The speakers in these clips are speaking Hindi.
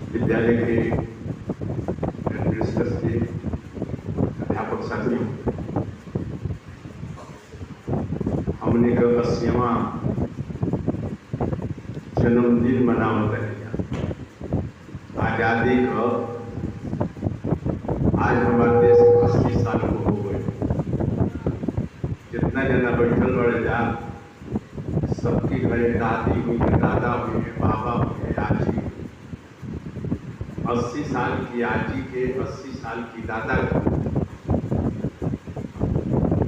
विद्यालय के एडमिनिस्ट्रेटर्स के अध्यापक साथियों, हमने का 80वां जन्मदिन मनावत है। आजादी का आज हमारे देश 80 साल को हो गए। जितना जना बैठल बड़े जा सबकी घरे दादी हुई है, दादा हुई है, बाबा हुई है, आजी 80 साल की आजी के 80 साल की दादा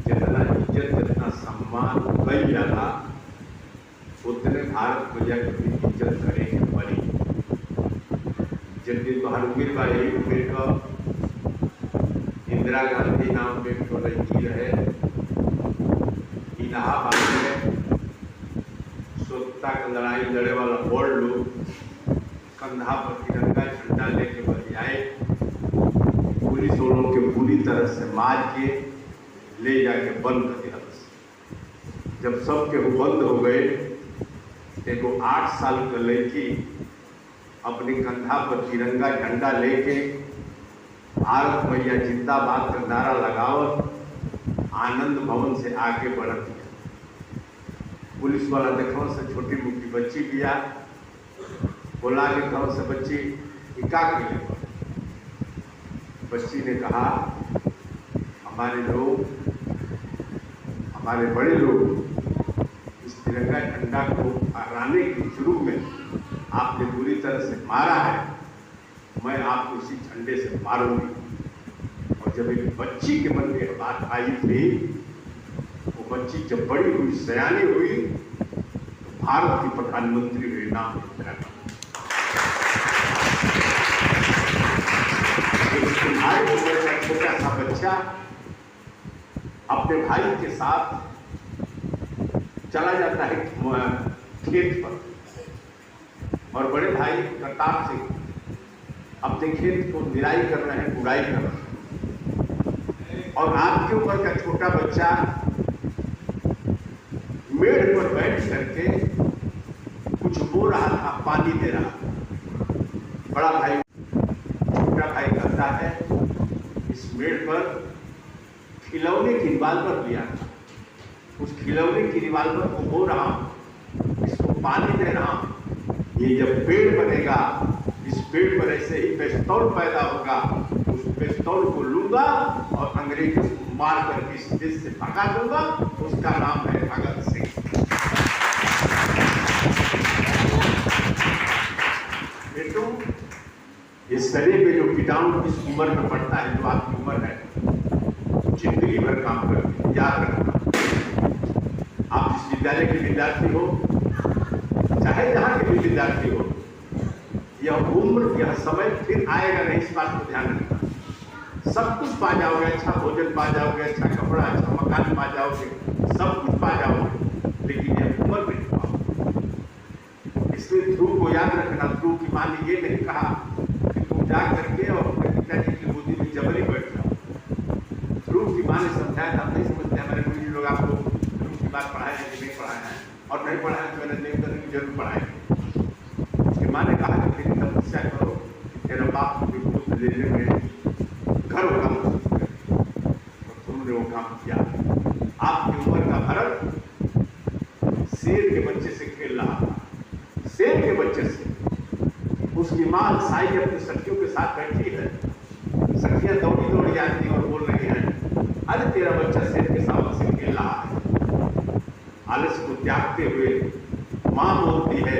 जितना इज्जत जितना सम्मान कई जाता उतने भारत भैया की इज्जत करेंगे बड़ी। जिनकी तो हर बार का इंदिरा गांधी नाम पे तो लड़की रहे इलाहाबाद में स्वतंत्रता की लड़ाई लड़े वाला बोर्ड लोग कंधा पर तिरंगा झंडा लेके बजाए, पुलिस वालों के पूरी तरह से मार के ले जाके बंद कर दिया। जब सब के वो बंद हो गए, एक 8 साल का लड़की अपनी कंधा पर तिरंगा झंडा लेके भारत मैया जिंदाबाद का नारा लगावत आनंद भवन से आगे बढ़त दिया। पुलिस वाला देखो से छोटी मोटी बच्ची किया, बोला के कहो से बच्ची क्या के लिए। बच्ची ने कहा हमारे लोग, हमारे बड़े लोग इस तिरंगा झंडा को हराने के शुरू में आपने पूरी तरह से मारा है, मैं आपको इसी झंडे से मारूंगी। और जब एक बच्ची के मन में बात आई थी, वो बच्ची जब बड़ी हुई, सयानी हुई, तो भारत की प्रधानमंत्री हुई। नाम तुम्हारे उम्र का छोटा सा बच्चा अपने भाई के साथ चला जाता है खेत पर, और बड़े भाई प्रताप सिंह अपने खेत को निराई कर रहे हैं, गुड़ाई कर रहे हैं, और आपके ऊपर का छोटा बच्चा मेड़ पर बैठ करके कुछ बो रहा था, पानी दे रहा। बड़ा भाई छोटा भाई कहता है इस मेड़ पर खिलौने की रिवाल्वर लिया था, उस खिलौने की रिवाल्वर को बो रहा हूं, इसको पानी दे रहा हूं, ये जब पेड़ बनेगा, इस पेड़ पर ऐसे ही पिस्तौल पैदा होगा, उस पिस्तौल को लूंगा और अंग्रेजों को मार कर इस देश से भगा दूंगा। उसका नाम है भगत सिंह। बेटो, इस शरीर में जो कीटाणु इस उम्र में पड़ता है, जो आपकी उम्र है, जिंदगी भर काम करते, याद रखना। आप जिस विद्यालय के विद्यार्थी हो, चाहे जहां के भी विद्यार्थी हो, यह उम्र, यह समय फिर आएगा नहीं, इस बात को ध्यान रखना। सब कुछ पा जाओगे, अच्छा भोजन पा जाओगे, अच्छा कपड़ा, अच्छा मकान पा जाओगे, सब कुछ पा जाओगे, लेकिन यह उम्र नहीं पाओगे। इसलिए ध्रुव को याद रखना। ध्रुव की मां ने ये नहीं कहा कि तुम जा करके और अपने पिताजी की गोदी में जबरी बैठ जाओ। ध्रुव की मां ने समझाया था, नहीं समझते हमारे गुरु जी लोग आपको ध्रुव की बात पढ़ाए हैं कि नहीं पढ़ाया है, और नहीं पढ़ाया तो मैंने देव करने की जरूर पढ़ाएंगे। उसकी मां ने कहा कि फिर तपस्या करो, तेरा बाप की गोद लेने में घर वो काम कर सकते, और तुमने वो काम किया। आपकी उम्र का भरत शेर के बच्चे से खेल रहा था, शेर के बच्चे से। उसकी मां साई अपनी सखियों के साथ बैठी है, सखियां दौड़ी दौड़ी आती और बोल रही हैं, अरे तेरा बच्चा शेर के सामने से खेल रहा है। आलस्य को त्यागते हुए मां बोलती है,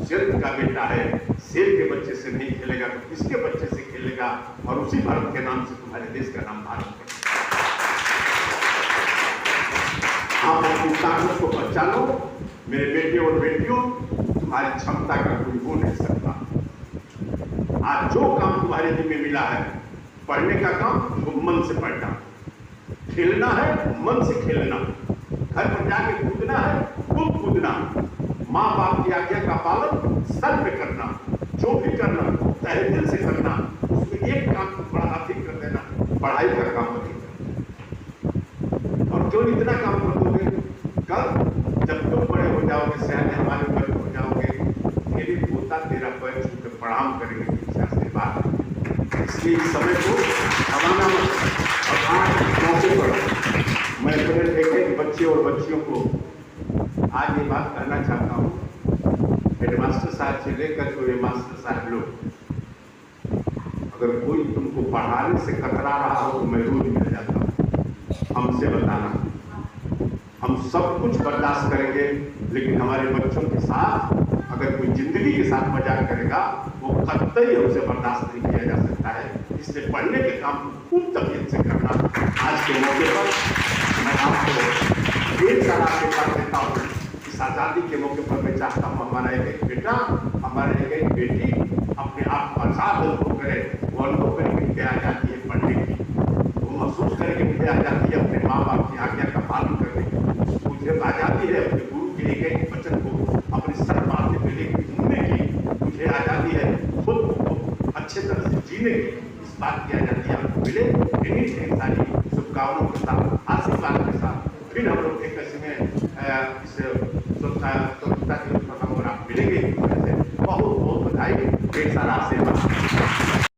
शेर का बेटा है, शेर के बच्चे से नहीं खेलेगा तो किसके बच्चे से खेलेगा, और उसी भारत के नाम से तुम्हारे देश का नाम भारत है। आप अपनी ताकत को पहचानो मेरे बेटे और बेटियों, तुम्हारी क्षमता का कोई हो नहीं सकता। आज जो काम तुम्हारे जिम्मे मिला है, पढ़ने का काम, वो मन से पढ़ना, खेलना है मन से खेलना, घर पर जाके कूदना है खूब कूदना, माँ बाप की आज्ञा का पालन सर पे करना, जो भी करना तहे दिल से करना, उसमें एक काम को बड़ा अधिक कर देना, पढ़ाई का काम अधिक करना। और क्यों इतना काम कर दोगे, कल जब तुम बड़े हो जाओगे, शहर में हमारे बड़े हो जाओगे, मेरी पोता तेरा पैर छू के प्रणाम करेंगे, इसलिए इस समय को गंवाना मत। और आज इस मौके पर मैं अपने देखे बच्चे और बच्चियों को आज ये बात कहना चाहता हूँ, हेडमास्टर साहब से लेकर तो ये मास्टर साहब लोग, अगर कोई तुमको पढ़ाने से कतरा रहा हो तो मैं रोज मिल जाता हूँ, हमसे बताना, हम सब कुछ बर्दाश्त करेंगे, लेकिन हमारे बच्चों के साथ अगर कोई जिंदगी के साथ मजाक करेगा वो कतई हमसे बर्दाश्त नहीं किया जा सकता है। इसलिए पढ़ने के काम को खूब तबीयत से करना। आज के मौके पर मैं आपको ढेर सारा आशीर्वाद देता हूँ। इस आज़ादी के मौके पर मैं चाहता हूँ हमारा एक बेटा, हमारे एक बेटी अपने आप को आज़ाद अनुभव करे, वो अनुभव करके मुझे आ जाती है पढ़ने की, वो महसूस करके मुझे आ जाती है अपने माँ बाप की आज्ञा का पालन करने की, मुझे आ जाती है अपने गुरु के एक वचन को अपने सर माथे पे लेकर घूमने की, मुझे आ जाती है खुद को अच्छे तरह से जीने की, इस बात की आ जाती है। आपको मिले इन्हीं ढेर सारी शुभकामनाओं के साथ, आशीर्वाद के साथ फिर हम लोग एक इसमें इस स्वच्छता दिवस पर हम और आप मिलेंगे। बहुत बहुत बधाई, ढेर सारा आशीर्वाद।